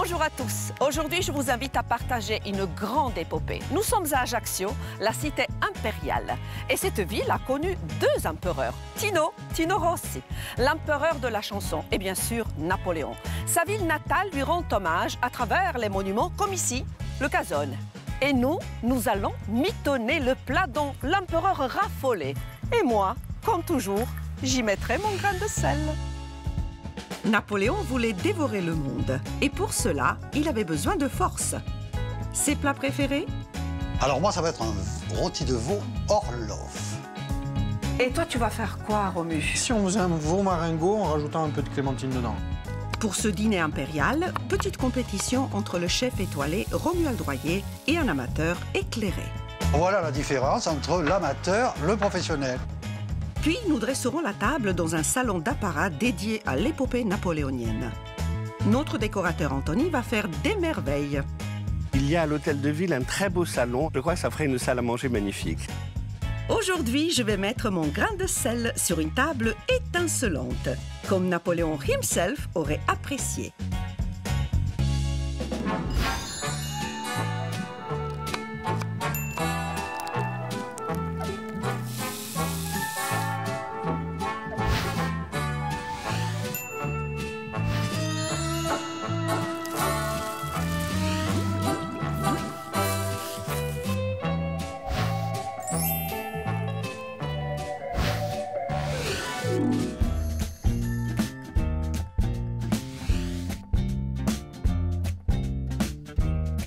Bonjour à tous. Aujourd'hui, je vous invite à partager une grande épopée. Nous sommes à Ajaccio, la cité impériale. Et cette ville a connu deux empereurs, Tino Rossi, l'empereur de la chanson, et bien sûr Napoléon. Sa ville natale lui rend hommage à travers les monuments comme ici, le Casone. Et nous allons mitonner le plat dont l'empereur raffolait. Et moi, comme toujours, j'y mettrai mon grain de sel. Napoléon voulait dévorer le monde. Et pour cela, il avait besoin de force. Ses plats préférés? Alors moi, ça va être un rôti de veau Orloff. Et toi, tu vas faire quoi, Romu? Si on faisait un veau marengo en rajoutant un peu de clémentine dedans. Pour ce dîner impérial, petite compétition entre le chef étoilé Romuald Droyer et un amateur éclairé. Voilà la différence entre l'amateur et le professionnel. Puis nous dresserons la table dans un salon d'apparat dédié à l'épopée napoléonienne. Notre décorateur Anthony va faire des merveilles. Il y a à l'hôtel de ville un très beau salon. Je crois que ça ferait une salle à manger magnifique. Aujourd'hui, je vais mettre mon grain de sel sur une table étincelante, comme Napoléon himself aurait apprécié.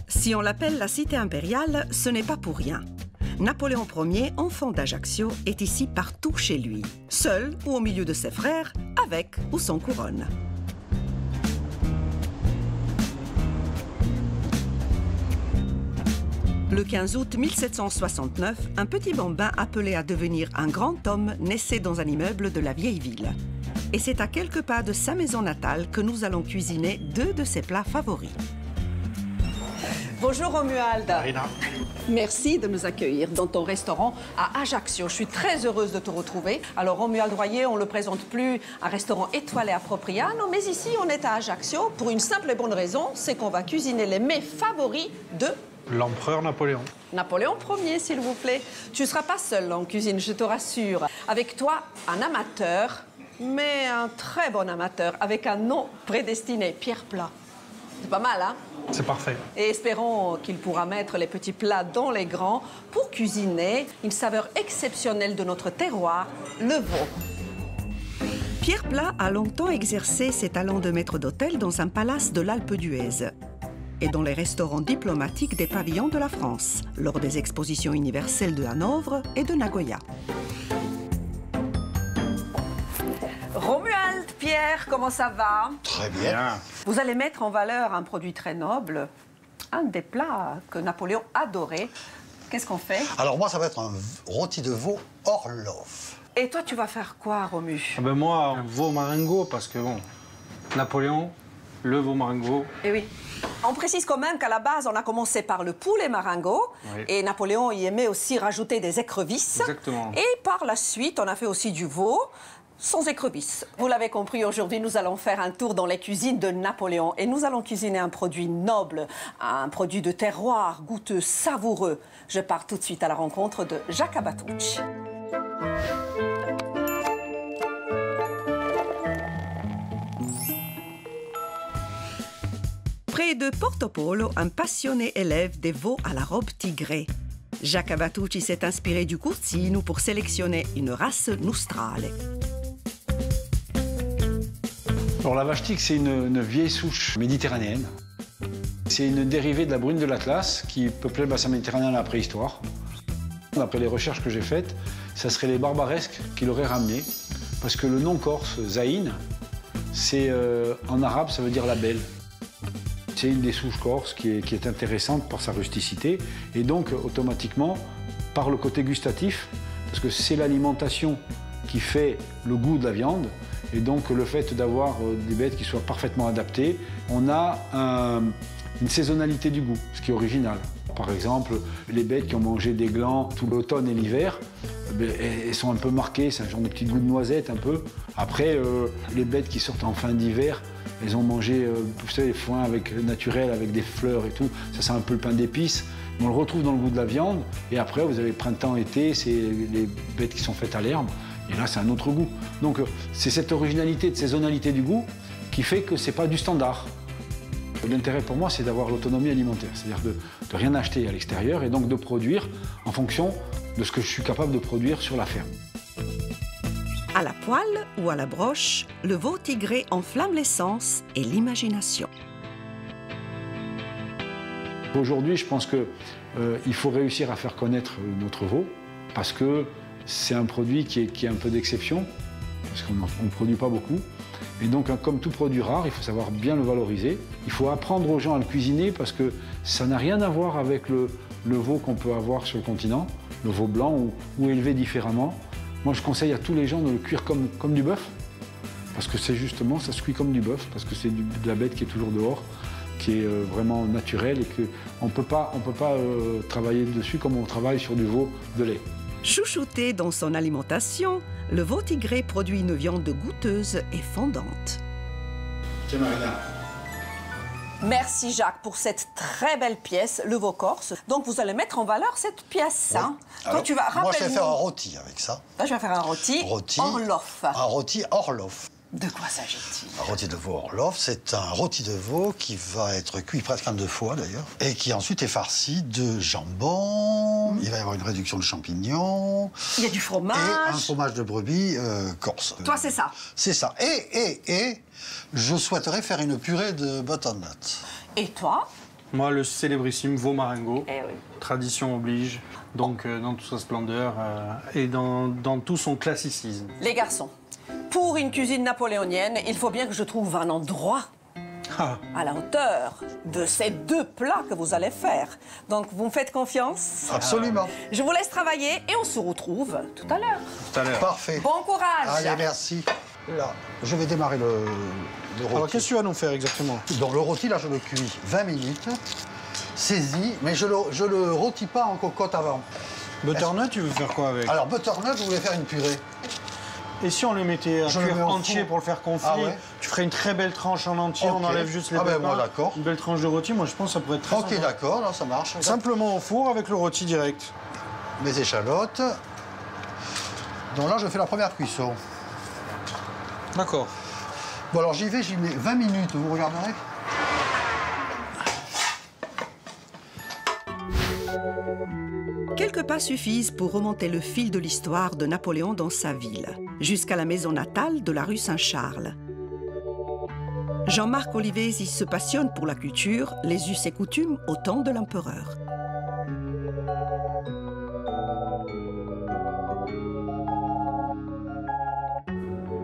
Si on l'appelle la cité impériale, ce n'est pas pour rien. Napoléon Ier, enfant d'Ajaccio, est ici partout chez lui, seul ou au milieu de ses frères, avec ou sans couronne. Le 15 août 1769, un petit bambin appelé à devenir un grand homme naissait dans un immeuble de la vieille ville. Et c'est à quelques pas de sa maison natale que nous allons cuisiner deux de ses plats favoris. Bonjour Romuald. Marina. Merci de nous accueillir dans ton restaurant à Ajaccio. Je suis très heureuse de te retrouver. Alors Romuald Droyer, on ne le présente plus un restaurant étoilé à Propriano, mais ici on est à Ajaccio pour une simple et bonne raison, c'est qu'on va cuisiner les mets favoris de L'empereur Napoléon. Napoléon Ier, s'il vous plaît. Tu ne seras pas seul en cuisine, je te rassure. Avec toi, un amateur, mais un très bon amateur, avec un nom prédestiné, Pierre Plat. C'est pas mal, hein? C'est parfait. Et espérons qu'il pourra mettre les petits plats dans les grands pour cuisiner une saveur exceptionnelle de notre terroir, le veau. Pierre Plat a longtemps exercé ses talents de maître d'hôtel dans un palace de l'Alpe d'Huez et dans les restaurants diplomatiques des pavillons de la France, lors des expositions universelles de Hanovre et de Nagoya. Romuald, Pierre, comment ça va? Très bien. Vous allez mettre en valeur un produit très noble, un des plats que Napoléon adorait. Qu'est-ce qu'on fait? Alors moi, ça va être un rôti de veau Orloff. Et toi, tu vas faire quoi, Romu? Moi, un veau marengo, parce que bon, Napoléon, le veau marengo. Eh oui. On précise quand même qu'à la base, on a commencé par le poulet marengo. Oui. Et Napoléon y aimait aussi rajouter des écrevisses. Exactement. Et par la suite, on a fait aussi du veau sans écrevisses. Vous l'avez compris, aujourd'hui, nous allons faire un tour dans les cuisines de Napoléon. Et nous allons cuisiner un produit noble, un produit de terroir, goûteux, savoureux. Je pars tout de suite à la rencontre de Jacques Abatucci. Près de Porto Polo, un passionné élève des veaux à la robe tigrée. Jacques Abatucci s'est inspiré du Curzino pour sélectionner une race nostrale. Alors la vache tigre, c'est une vieille souche méditerranéenne. C'est une dérivée de la brune de l'Atlas qui peuplait le bassin méditerranéen à la préhistoire. D'après les recherches que j'ai faites, ça serait les barbaresques qui l'auraient ramené, parce que le nom corse, Zaïne, c'est en arabe, ça veut dire la belle. C'est une des souches corses qui est intéressante par sa rusticité et donc automatiquement par le côté gustatif, parce que c'est l'alimentation qui fait le goût de la viande et donc le fait d'avoir des bêtes qui soient parfaitement adaptées, on a une saisonnalité du goût, ce qui est original. Par exemple, les bêtes qui ont mangé des glands tout l'automne et l'hiver, elles sont un peu marquées, c'est un genre de petit goût de noisette un peu. Après, les bêtes qui sortent en fin d'hiver, elles ont mangé, vous savez, les foins naturels avec des fleurs et tout. Ça, c'est un peu le pain d'épices. On le retrouve dans le goût de la viande. Et après, vous avez printemps-été, c'est les bêtes qui sont faites à l'herbe. Et là, c'est un autre goût. Donc, c'est cette originalité, de saisonnalité du goût qui fait que c'est pas du standard. L'intérêt pour moi, c'est d'avoir l'autonomie alimentaire, c'est-à-dire de rien acheter à l'extérieur et donc de produire en fonction de ce que je suis capable de produire sur la ferme. À la poêle ou à la broche, le veau tigré enflamme l'essence et l'imagination. Aujourd'hui, je pense qu'il faut réussir à faire connaître notre veau parce que c'est un produit qui est un peu d'exception, parce qu'on ne produit pas beaucoup. Et donc, comme tout produit rare, il faut savoir bien le valoriser. Il faut apprendre aux gens à le cuisiner parce que ça n'a rien à voir avec le veau qu'on peut avoir sur le continent, le veau blanc ou élevé différemment. Moi, je conseille à tous les gens de le cuire comme du bœuf, parce que c'est justement, ça se cuit comme du bœuf, parce que c'est de la bête qui est toujours dehors, qui est vraiment naturelle et qu'on ne peut pas travailler dessus comme on travaille sur du veau de lait. Chouchouté dans son alimentation, le veau tigré produit une viande goûteuse et fondante. Tiens, Marina. Merci Jacques pour cette très belle pièce, le veau corse. Donc vous allez mettre en valeur cette pièce. Oui. Hein. Alors, tu vas, moi, je vais faire un rôti avec ça. Là, je vais faire un rôti Orloff. Un rôti Orloff. De quoi s'agit-il? Un rôti de veau Orloff, c'est un rôti de veau qui va être cuit presque en 2 fois d'ailleurs, et qui ensuite est farci de jambon. Il va y avoir une réduction de champignons. Il y a du fromage. Et un fromage de brebis corse. Toi, c'est ça? C'est ça. Et je souhaiterais faire une purée de butternut. Et toi? Moi, le célébrissime veau marengo. Eh oui. Tradition oblige. Donc, dans toute sa splendeur et dans tout son classicisme. Les garçons, pour une cuisine napoléonienne, il faut bien que je trouve un endroit à la hauteur de ces 2 plats que vous allez faire. Donc, vous me faites confiance? Absolument. Je vous laisse travailler et on se retrouve tout à l'heure. Tout à l'heure. Parfait. Bon courage. Allez, merci. Là, je vais démarrer le rôti. Alors, qu'est-ce que tu vas nous faire exactement? Donc, le rôti, là, je le cuis 20 minutes. Saisi, mais je le rôtis pas en cocotte avant. Butternut, tu veux faire quoi avec? Alors, butternut, je voulais faire une purée. Et si on le mettait à Je le cuire mets au entier four. pour le faire confit, Ah ouais. tu ferais une très belle tranche en entier, Ok. on enlève juste les Ah ben, pépins. moi, d'accord. Une belle tranche de rôti, moi je pense que ça pourrait être très Ok, sympa. d'accord, là, ça marche. Simplement au four avec le rôti direct. Mes échalotes. Donc là, je fais la première cuisson. D'accord. Bon, alors j'y vais, j'y mets 20 minutes, vous regarderez. Quelques pas suffisent pour remonter le fil de l'histoire de Napoléon dans sa ville, jusqu'à la maison natale de la rue Saint-Charles. Jean-Marc Olivesi se passionne pour la culture, les us et coutumes au temps de l'empereur.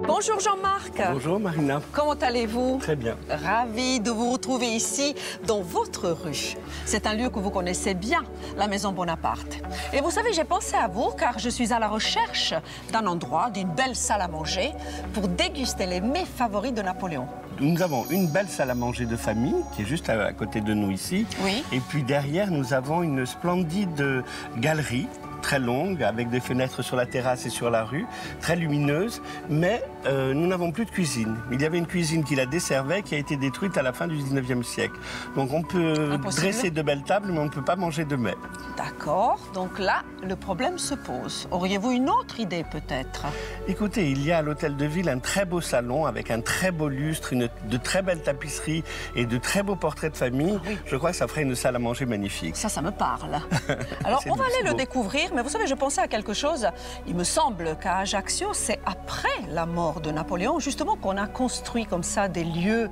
Bonjour Jean-Marc. Bonjour Marina. Comment allez-vous? Très bien. Ravi de vous retrouver ici, dans votre rue. C'est un lieu que vous connaissez bien, la Maison Bonaparte. Et vous savez, j'ai pensé à vous car je suis à la recherche d'un endroit, d'une belle salle à manger pour déguster les mets favoris de Napoléon. Nous avons une belle salle à manger de famille qui est juste à côté de nous ici. Oui. Et puis derrière, nous avons une splendide galerie très longue, avec des fenêtres sur la terrasse et sur la rue, très lumineuse, mais nous n'avons plus de cuisine. Il y avait une cuisine qui la desservait, qui a été détruite à la fin du 19e siècle. Donc on peut dresser de belles tables, mais on ne peut pas manger de mets. D'accord, donc là, le problème se pose. Auriez-vous une autre idée peut-être? Écoutez, il y a à l'Hôtel de Ville un très beau salon avec un très beau lustre, de très belles tapisseries et de très beaux portraits de famille. Oui. Je crois que ça ferait une salle à manger magnifique. Ça me parle. Alors on va aller le découvrir, mais vous savez, je pensais à quelque chose. Il me semble qu'à Ajaccio, c'est après la mort de Napoléon, justement, qu'on a construit comme ça des lieux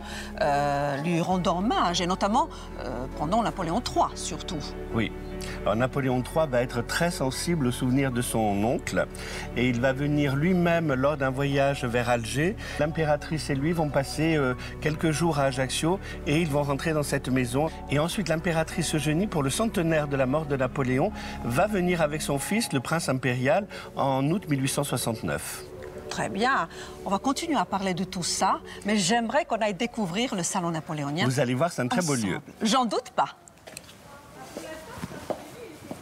lui rendant hommage, et notamment pendant Napoléon III, surtout. Oui. Alors, Napoléon III va être très sensible au souvenir de son oncle et il va venir lui-même lors d'un voyage vers Alger. L'impératrice et lui vont passer quelques jours à Ajaccio et ils vont rentrer dans cette maison. Et ensuite, l'impératrice Eugénie, pour le centenaire de la mort de Napoléon, va venir avec son fils, le prince impérial, en août 1869. Très bien. On va continuer à parler de tout ça, mais j'aimerais qu'on aille découvrir le salon napoléonien. Vous allez voir, c'est un très beau lieu. J'en doute pas.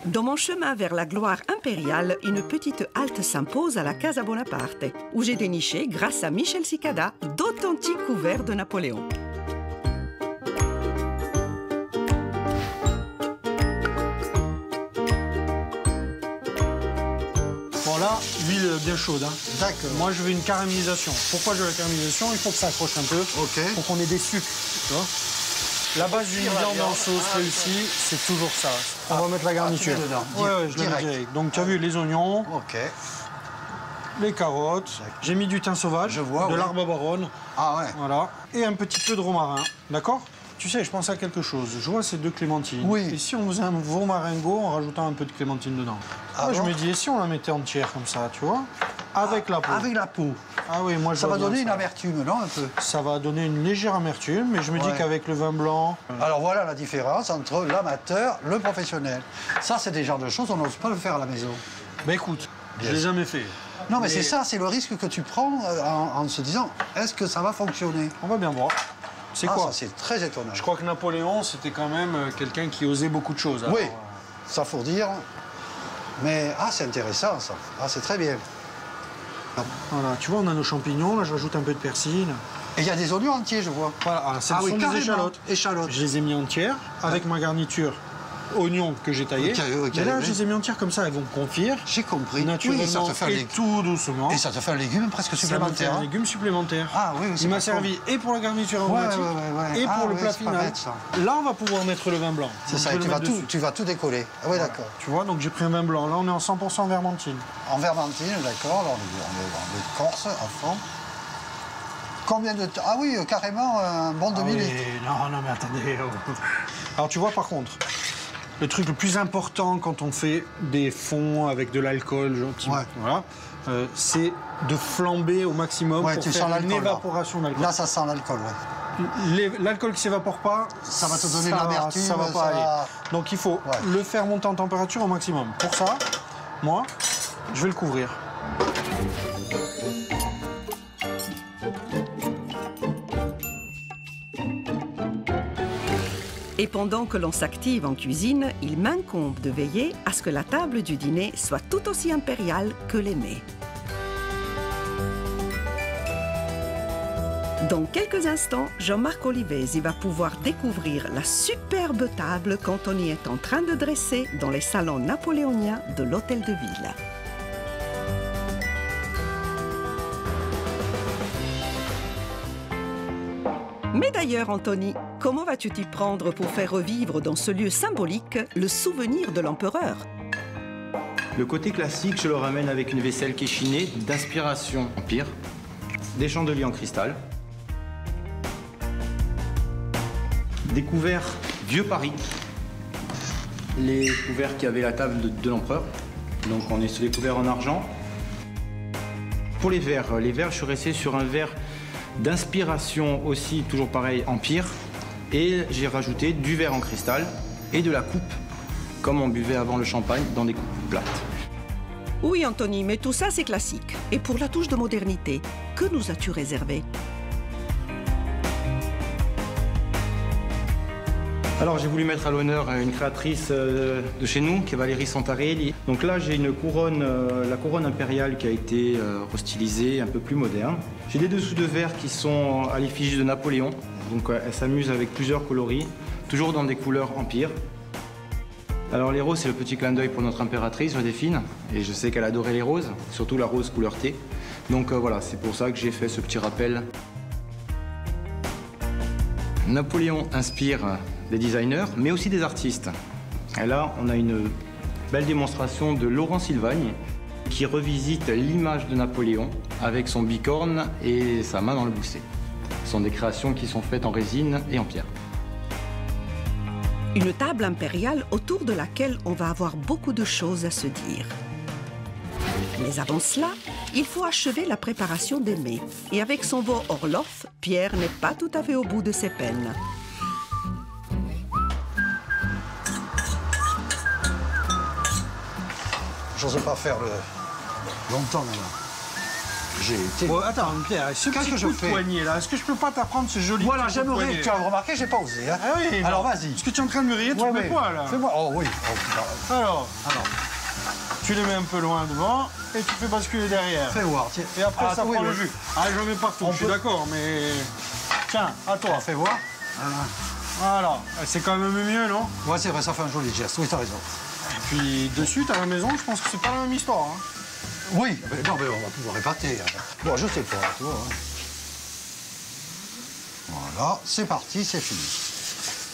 Dans mon chemin vers la gloire impériale, une petite halte s'impose à la Casa Bonaparte, où j'ai déniché, grâce à Michel Cicada, d'authentiques couverts de Napoléon. Bon là, l'huile bien chaude. Hein. D'accord. Moi, je veux une caramélisation. Pourquoi je veux la caramélisation? Il faut que ça accroche un peu. Ok. Pour qu'on ait des sucres. Tu vois, la base d'une viande en sauce réussie, c'est toujours ça. On va mettre la garniture. tu mets dedans, Ouais, je la mets direct. Donc, tu as vu les oignons, Ok. les carottes. J'ai mis du thym sauvage, Je vois, de oui. l'arbre baronne. Ah ouais. Voilà. Et un petit peu de romarin. D'accord? Tu sais, je pense à quelque chose. Je vois ces deux clémentines. Oui. Et si on faisait un veau marengo en rajoutant un peu de clémentine dedans? Ah Moi, je bon me dis, et si on la mettait entière comme ça, tu vois? Avec la peau. Avec la peau. Ah oui, moi je Ça vois va bien donner une ça. amertume, non, un peu? Ça va donner une légère amertume, mais je me dis Ouais. qu'avec le vin blanc. Alors voilà la différence entre l'amateur, le professionnel. Ça, c'est des genres de choses, on n'ose pas le faire à la maison. Ben écoute, je Bien l'ai sûr. jamais fait. Non, mais c'est ça, c'est le risque que tu prends en se disant, est-ce que ça va fonctionner? On va bien voir. C'est Ah, quoi? ça, c'est très étonnant. Je crois que Napoléon, c'était quand même quelqu'un qui osait beaucoup de choses. Alors, Oui, ça faut dire. Mais, c'est intéressant, ça. Ah, c'est très bien. Voilà, tu vois, on a nos champignons, là je rajoute un peu de persil. Et il y a des oignons entiers, je vois. Voilà, alors, ce Ah oui, sont des carrément. échalotes. Échalotes. Je les ai mis entières avec ma garniture oignons que j'ai taillés. Ok, ok, Mais là, oui. je les ai mis entières comme ça, elles vont confire J'ai compris. naturellement Oui, ça te fait un et légume. tout doucement. Et ça te fait un légume presque Ça me fait supplémentaire. un hein. légume supplémentaire. Ah oui, oui, c'est Il m'a pas servi et pour la garniture Ouais, aromatique ouais. et Ah pour le oui, plat c'est pas final. bête, ça. Là, on va pouvoir mettre le vin blanc. C'est Donc, ça, je et vais le mettre dessus. tu vas tout décoller. Ah oui, d'accord. Tu vois, donc j'ai pris un vin blanc. Là, on est en 100% vermentine. En vermentine, d'accord. Alors, on est de Corse, à fond. Combien de temps? Ah oui, carrément un bon demi-litre. Non, mais attendez. Alors, tu vois, par contre, le truc le plus important quand on fait des fonds avec de l'alcool, Ouais. voilà, c'est de flamber au maximum Ouais, pour tu faire sens une l'alcool, là. évaporation d'alcool. Là, ça sent l'alcool, ouais. L'alcool qui s'évapore pas, Ça va te donner ça de va- l'amertume, Ça va pas ça aller. va- Donc il faut Ouais. le faire monter en température au maximum. Pour ça, moi, je vais le couvrir. Et pendant que l'on s'active en cuisine, il m'incombe de veiller à ce que la table du dîner soit tout aussi impériale que les mets. Dans quelques instants, Jean-Marc Olivesi va pouvoir découvrir la superbe table quand on y est en train de dresser dans les salons napoléoniens de l'Hôtel de Ville. Mais d'ailleurs, Anthony, comment vas-tu t'y prendre pour faire revivre dans ce lieu symbolique le souvenir de l'empereur? Le côté classique, je le ramène avec une vaisselle qui est chinée, d'inspiration empire, des chandeliers en cristal, des couverts vieux Paris, les couverts qui avaient la table de l'empereur, donc on est sur les couverts en argent. Pour les verres, je suis resté sur un verre d'inspiration aussi, toujours pareil, empire, et j'ai rajouté du verre en cristal et de la coupe, comme on buvait avant le champagne, dans des coupes plates. Oui, Anthony, mais tout ça, c'est classique. Et pour la touche de modernité, que nous as-tu réservé? Alors j'ai voulu mettre à l'honneur une créatrice de chez nous, qui est Valérie Santarelli. Donc là j'ai une couronne, la couronne impériale qui a été restylisée, un peu plus moderne. J'ai des dessous de verre qui sont à l'effigie de Napoléon. Donc elle s'amuse avec plusieurs coloris, toujours dans des couleurs empire. Alors les roses, c'est le petit clin d'œil pour notre impératrice, Joséphine. Et je sais qu'elle adorait les roses, surtout la rose couleur thé. Donc voilà, c'est pour ça que j'ai fait ce petit rappel. Napoléon inspire des designers, mais aussi des artistes. Et là, on a une belle démonstration de Laurent Silvagne qui revisite l'image de Napoléon avec son bicorne et sa main dans le gousset. Ce sont des créations qui sont faites en résine et en pierre. Une table impériale autour de laquelle on va avoir beaucoup de choses à se dire. Mais avant cela, il faut achever la préparation des mets. Et avec son veau Orloff, Pierre n'est pas tout à fait au bout de ses peines. J'ose pas faire longtemps maintenant. J'ai été... Bon, attends, Pierre, ce Qu'est-ce petit que je coup de fais? poignet, là, est-ce que je peux pas t'apprendre ce joli Voilà, petit coup de j'aimerais... poignet? Tu as remarqué, j'ai pas osé. Hein. Ah oui. Alors, non. vas-y. Est-ce que tu es en train de me rire? Tu Ouais, fais ouais. quoi, là? Fais-moi... Oh oui. Oh, Alors, tu les mets un peu loin devant et tu fais basculer derrière. fais voir. Tiens. Et après, ça oui, prend oui. le jus. Ah, je mets partout, je suis d'accord, mais... Tiens, à toi. Fais voir. Voilà. C'est quand même mieux, non? Ouais, c'est vrai, ça fait un joli geste. Oui, t'as raison. Et puis, de suite, à la maison, je pense que c'est pas la même histoire. Hein. Oui, mais non, mais on va pouvoir épater. Bon, je sais pas, tu vois. Hein. Voilà, c'est parti, c'est fini.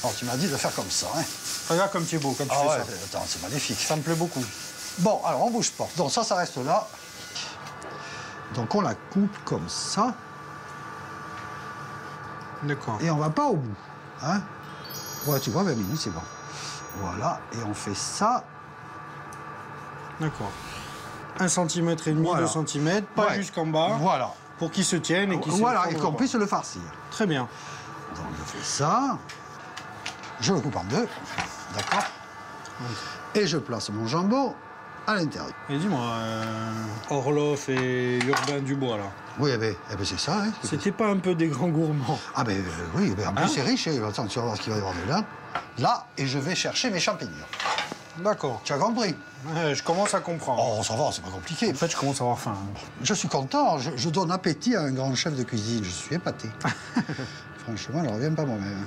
Alors, tu m'as dit de faire comme ça, hein. Regarde comme tu es beau, comme tu Ah fais ouais, ça. attends, c'est magnifique. Ça me plaît beaucoup. Bon, alors, on bouge pas. Donc, ça reste là. Donc, on la coupe comme ça. D'accord. Et on va pas au bout, hein. Ouais, tu vois, 20 minutes, c'est bon. Voilà, et on fait ça. D'accord. 1,5 cm, Voilà. 2 cm, pas Ouais. jusqu'en bas. Voilà. Pour qu'ils se tiennent et qu'ils Voilà, et s'effondrent qu'on pas. puisse le farcir. Très bien. Donc, je fais ça. Je le coupe en deux. D'accord. Et je place mon jambon à l'intérieur. Et dis-moi, Orloff et Urbain Dubois, là, Oui, c'est ça, hein. c'était pas un peu des grands gourmands? Ah, oui, en plus, Hein? c'est riche. Et, attends, tu vas voir ce qu'il va y avoir de là. Là, et je vais chercher mes champignons. D'accord. Tu as compris? Ouais, je commence à comprendre. Oh, ça va, c'est pas compliqué. En fait, je commence à avoir faim. Je suis content, je donne appétit à un grand chef de cuisine. Je suis épaté. Franchement, je ne reviens pas moi-même.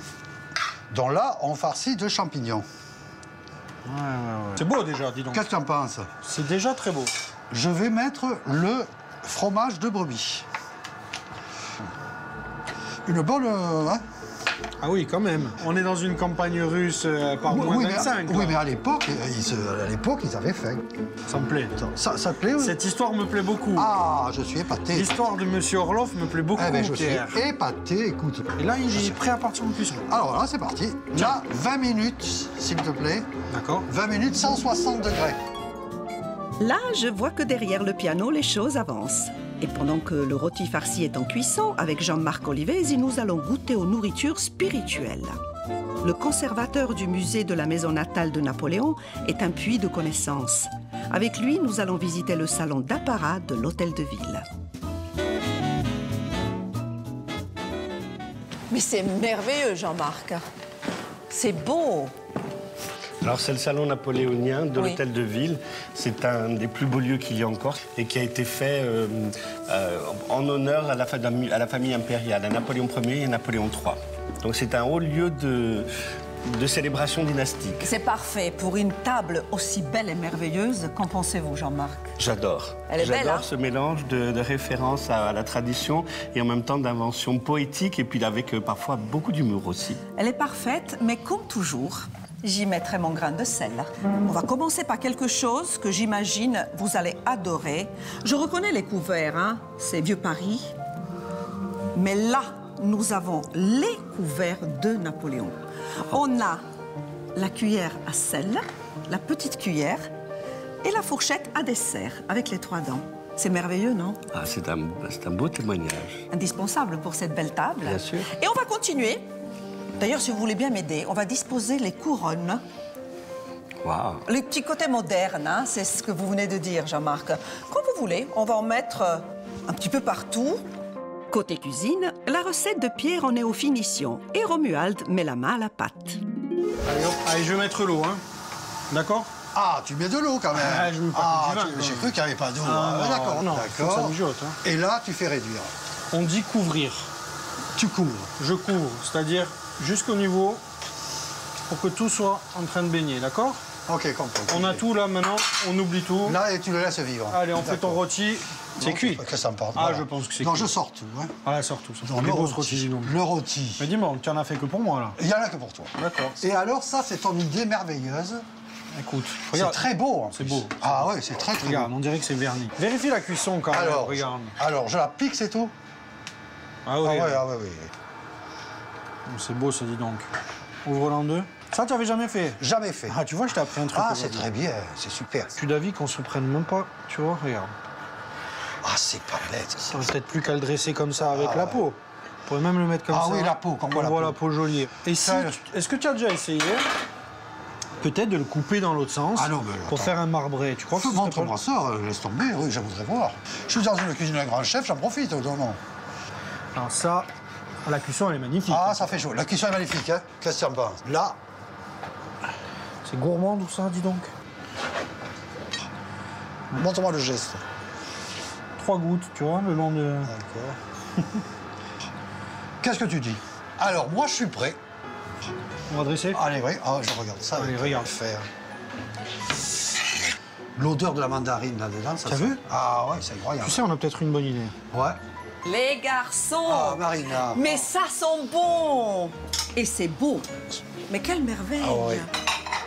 Donc là, on farcit de champignons. Ouais. C'est beau déjà, dis donc. Qu'est-ce que tu en penses? C'est déjà très beau. Je vais mettre le fromage de brebis. Une bonne... hein? Ah oui, quand même. On est dans une campagne russe par moins Oui, 25. oui, là. mais à l'époque, ils avaient faim. Ça me plaît. Ça te plaît? Oui. Cette histoire me plaît beaucoup. Ah, je suis épaté. L'histoire de Monsieur Orloff me plaît beaucoup, Eh ben, je suis Pierre. épaté, écoute. Et là, il est prêt à partir en cuisson. Alors voilà, c'est parti. Là, 20 minutes, s'il te plaît. D'accord. 20 minutes, 160 degrés. Là, je vois que derrière le piano, les choses avancent. Et pendant que le rôti farci est en cuisson, avec Jean-Marc Olivesi, nous allons goûter aux nourritures spirituelles. Le conservateur du musée de la maison natale de Napoléon est un puits de connaissances. Avec lui, nous allons visiter le salon d'apparat de l'hôtel de ville. Mais c'est merveilleux, Jean-Marc. C'est beau. Alors c'est le salon napoléonien de Oui. l'hôtel de ville. C'est un des plus beaux lieux qu'il y a encore et qui a été fait en honneur à la famille impériale, à Napoléon Ier et Napoléon III. Donc c'est un haut lieu de célébration dynastique. C'est parfait pour une table aussi belle et merveilleuse. Qu'en pensez-vous, Jean-Marc? J'adore. Elle est belle, hein? J'adore ce mélange de références à la tradition et en même temps d'invention poétique et puis avec parfois beaucoup d'humour aussi. Elle est parfaite, mais comme toujours, j'y mettrai mon grain de sel. On va commencer par quelque chose que j'imagine vous allez adorer. Je reconnais les couverts, hein? C'est Vieux Paris. Mais là, nous avons les couverts de Napoléon. On a la cuillère à sel, la petite cuillère et la fourchette à dessert avec les 3 dents. C'est merveilleux, non? Ah, c'est un beau témoignage. Indispensable pour cette belle table. Bien sûr. Et on va continuer. D'ailleurs, si vous voulez bien m'aider, on va disposer les couronnes. Waouh. Le petit côté moderne, hein, c'est ce que vous venez de dire, Jean-Marc. Comme vous voulez, on va en mettre un petit peu partout. Côté cuisine, la recette de Pierre en est aux finitions et Romuald met la main à la pâte. Allez, hop. Allez, je vais mettre l'eau, hein. D'accord? Ah, tu mets de l'eau quand même. Ah, je mets pas que du vin, j'ai quand cru qu'il n'y avait pas d'eau. Ah, non, D'accord, non, faut que ça d'accord. mijote, hein. Et là, tu fais réduire. On dit couvrir. Tu couvres. Je couvre, c'est-à-dire jusqu'au niveau pour que tout soit en train de baigner, d'accord? Ok, compris. On a tout là maintenant, on oublie tout. Là, et tu le laisses vivre. Allez, on fait ton D'accord. rôti. C'est Non, cuit. Qu'est-ce que ça me porte? Ah, je pense que c'est Non, cuit. je sors tout. Hein. Voilà, sort tout. Ça. Donc, Les le grosses rôti. rôtis, dis donc. Le rôti. Mais dis-moi, tu en as fait que pour moi là. Il y en a que pour toi. D'accord. Et alors, ça, c'est ton idée merveilleuse. Écoute, C'est regarde. très beau. En C'est plus. beau. Ah ouais, c'est très, très Regarde, beau. on dirait que c'est verni. Vérifie la cuisson quand même. Alors, Regarde. alors, je la pique, c'est tout? Ah oui, Ah ouais. c'est beau ça, dis donc. Ouvre-la en deux. Ça, tu n'avais jamais fait? Jamais fait. Ah, tu vois, je t'ai appris un truc. Ah, aujourd'hui. c'est très bien, c'est super. Je suis d'avis qu'on se prenne même pas. Tu vois, regarde. Ah, c'est pas bête. Ça aurait peut-être plus qu'à le dresser comme ça avec la peau. On pourrait même le mettre comme Ah ça. oui, la peau, qu'on On voit la voit peau. la peau jolie. Et si, Ça, est-ce que tu as déjà essayé peut-être de le couper dans l'autre sens Ah non, mais pour faire un marbré. Tu crois que montre-moi ça, laisse tomber, oui, je voudrais voir. Je suis dans une cuisine d'un grand chef, j'en profite, non, non. Alors ça, la cuisson, elle est magnifique. Ah, ça fait chaud. La cuisson est magnifique, hein. Qu'est-ce que tu en penses? Là. C'est gourmand tout ça, dis donc. Montre-moi le geste. 3 gouttes, tu vois, le long de... D'accord. Qu'est-ce que tu dis? Alors, moi, je suis prêt. On va dresser? Allez, oui, oh, je regarde ça. Allez, regarde. Faire. L'odeur de la mandarine là-dedans, ça. T'as vu? Ah ouais, c'est incroyable. Tu sais, on a peut-être une bonne idée. Ouais. Les garçons, Ah, Marina. mais ça sent bon. Et c'est beau. Mais quelle merveille. Ah oui.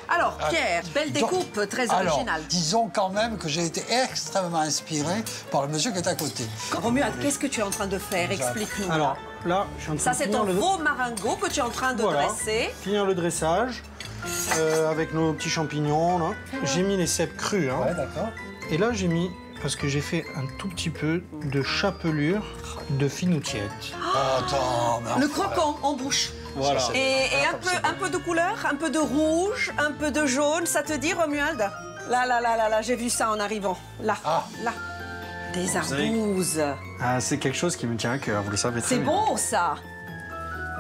Alors, Pierre, belle découpe, très originale. Alors, disons quand même que j'ai été extrêmement inspiré par le monsieur qui est à côté. Romuald, qu'est-ce que tu es en train de faire? Explique-nous. Alors, là, je suis en train Ça, de c'est finir ton le... veau maringot que tu es en train de Voilà. dresser. Finir le dressage avec nos petits champignons, là. J'ai mis les cèpes crus, hein. Ouais, d'accord. Et là, j'ai mis, parce que j'ai fait un tout petit peu de chapelure de finoutiette. Attends, mais Le croquant en bouche. Voilà. Et un peu de couleur, un peu de rouge, un peu de jaune, ça te dit, Romuald? Là, j'ai vu ça en arrivant. Là, là. Des savez- arbouses. Ah, c'est quelque chose qui me tient à cœur, vous le savez très C'est bien. bon, ça.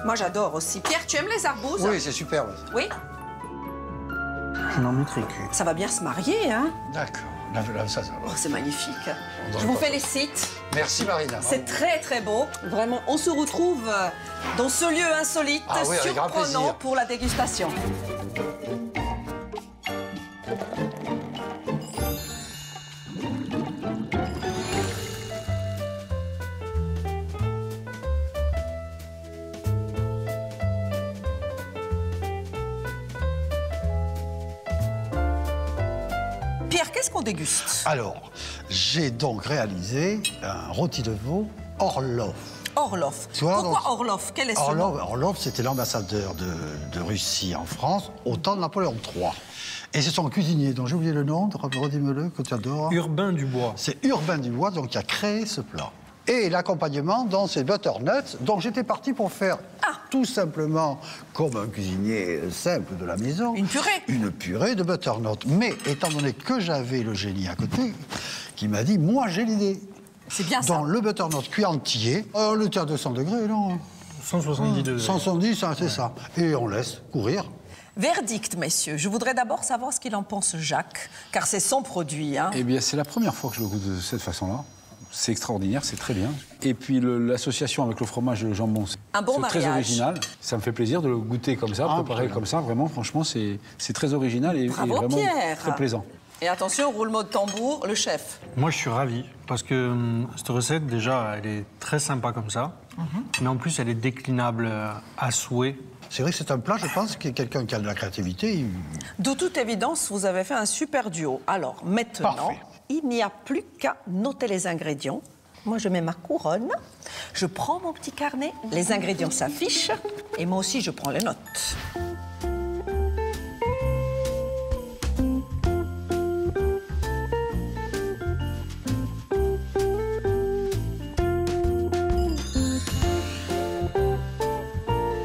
Moi, j'adore aussi. Pierre, tu aimes les arbouses? Oui, c'est superbe. Oui? Je n'en mettrai que. Ça va bien se marier, hein? D'accord. Là, ça va. Oh, c'est magnifique. On Je vous pas- félicite. Merci, Marina. C'est très, très beau. Vraiment, on se retrouve dans ce lieu insolite, Ah oui, avec grand surprenant plaisir. pour la dégustation. Pierre, qu'est-ce qu'on déguste? Alors, j'ai donc réalisé un rôti de veau Orlov. Orlov. Tu vois, Pourquoi donc- Orlov? Quel est ce nom? Orlov, c'était l'ambassadeur de Russie en France au temps de Napoléon III. Et c'est son cuisinier, dont j'ai oublié le nom, redis-me-le, que tu adores. Urbain Dubois. C'est Urbain Dubois, donc, qui a créé ce plat. Et l'accompagnement, donc, c'est butternuts. Donc, j'étais parti pour faire tout simplement, comme un cuisinier simple de la maison... Une purée. Une purée de butternut. Mais, étant donné que j'avais le génie à côté, qui m'a dit, moi, j'ai l'idée. C'est bien ça. Dans le butternut cuit entier, le thé à 200 degrés, non 170 degrés. 170, hein, c'est ça. Et on laisse courir. Verdict, messieurs. Je voudrais d'abord savoir ce qu'il en pense Jacques, car c'est son produit. Hein. Eh bien, c'est la première fois que je le goûte de cette façon-là. C'est extraordinaire, c'est très bien. Et puis l'association avec le fromage et le jambon, Un bon c'est très mariage. original. Ça me fait plaisir de le goûter comme ça, préparer comme ça. Vraiment, franchement, c'est très original et Bravo, vraiment Pierre. très plaisant. Et attention, roulement de tambour, le chef. Moi, je suis ravi, parce que cette recette, déjà, elle est très sympa comme ça. Mais en plus, elle est déclinable à souhait. C'est vrai que c'est un plat, je pense, que quelqu'un qui a de la créativité... De toute évidence, vous avez fait un super duo. Alors, maintenant, Parfait. il n'y a plus qu'à noter les ingrédients. Moi, je mets ma couronne, je prends mon petit carnet, les ingrédients s'affichent, et moi aussi, je prends les notes.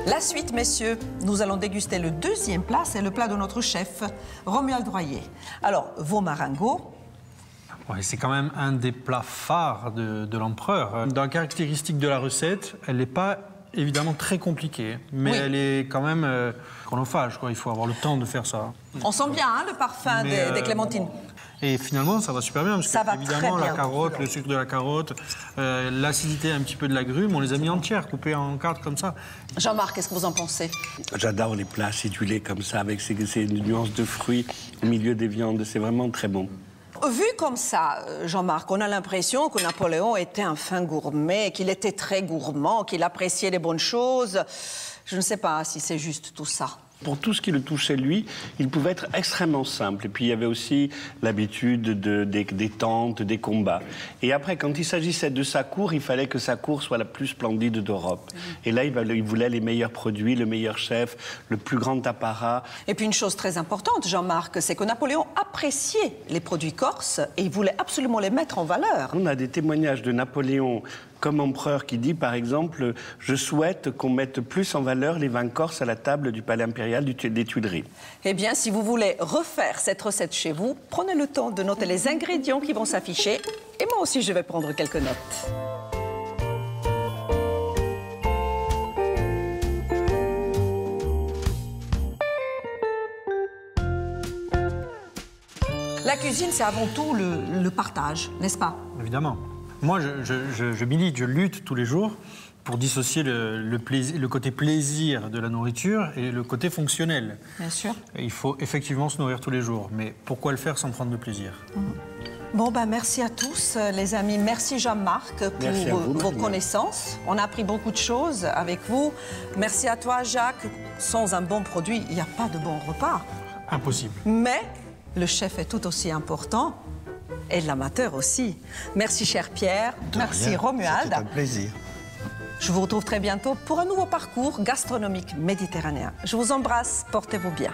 La suite, messieurs, nous allons déguster le deuxième plat, c'est le plat de notre chef, Romuald Droyer. Alors, veau maringot, Ouais, c'est quand même un des plats phares de l'empereur. Dans la caractéristique de la recette, elle n'est pas évidemment très compliquée, mais Oui. elle est quand même chronophage, quoi. Il faut avoir le temps de faire ça. on sent bien hein, le parfum Mais, des clémentines. Et finalement, ça va super bien, parce Ça que, va évidemment, très la bien. carotte, le sucre de la carotte, l'acidité un petit peu de l'agrume, on les a mis entières, coupées en cartes comme ça. Jean-Marc, qu'est-ce que vous en pensez? J'adore les plats acidulés comme ça, avec ces nuances de fruits au milieu des viandes. C'est vraiment très bon. Vu comme ça, Jean-Marc, on a l'impression que Napoléon était un fin gourmet, qu'il était très gourmand, qu'il appréciait les bonnes choses. Je ne sais pas si c'est juste tout ça. Pour tout ce qui le touchait, lui, il pouvait être extrêmement simple. Et puis, il y avait aussi l'habitude des tentes, des combats. Et après, quand il s'agissait de sa cour, il fallait que sa cour soit la plus splendide d'Europe. Et là, il voulait les meilleurs produits, le meilleur chef, le plus grand apparat. Et puis une chose très importante, Jean-Marc, c'est que Napoléon appréciait les produits corses et il voulait absolument les mettre en valeur. On a des témoignages de Napoléon comme empereur qui dit, par exemple, « Je souhaite qu'on mette plus en valeur les vins corses à la table du palais impérial des Tuileries ». Eh bien, si vous voulez refaire cette recette chez vous, prenez le temps de noter les ingrédients qui vont s'afficher. Et moi aussi, je vais prendre quelques notes. La cuisine, c'est avant tout le partage, n'est-ce pas? Évidemment. Moi, je milite, je lutte tous les jours pour dissocier le côté plaisir de la nourriture et le côté fonctionnel. Bien sûr. Il faut effectivement se nourrir tous les jours, mais pourquoi le faire sans prendre de plaisir? Bon, ben merci à tous, les amis. Merci Jean-Marc pour vos connaissances. On a appris beaucoup de choses avec vous. Merci à toi, Jacques. Sans un bon produit, il n'y a pas de bon repas. Impossible. Mais le chef est tout aussi important et l'amateur aussi. Merci, cher Pierre. Merci, Romuald. C'était un plaisir. Je vous retrouve très bientôt pour un nouveau parcours gastronomique méditerranéen. Je vous embrasse, portez-vous bien.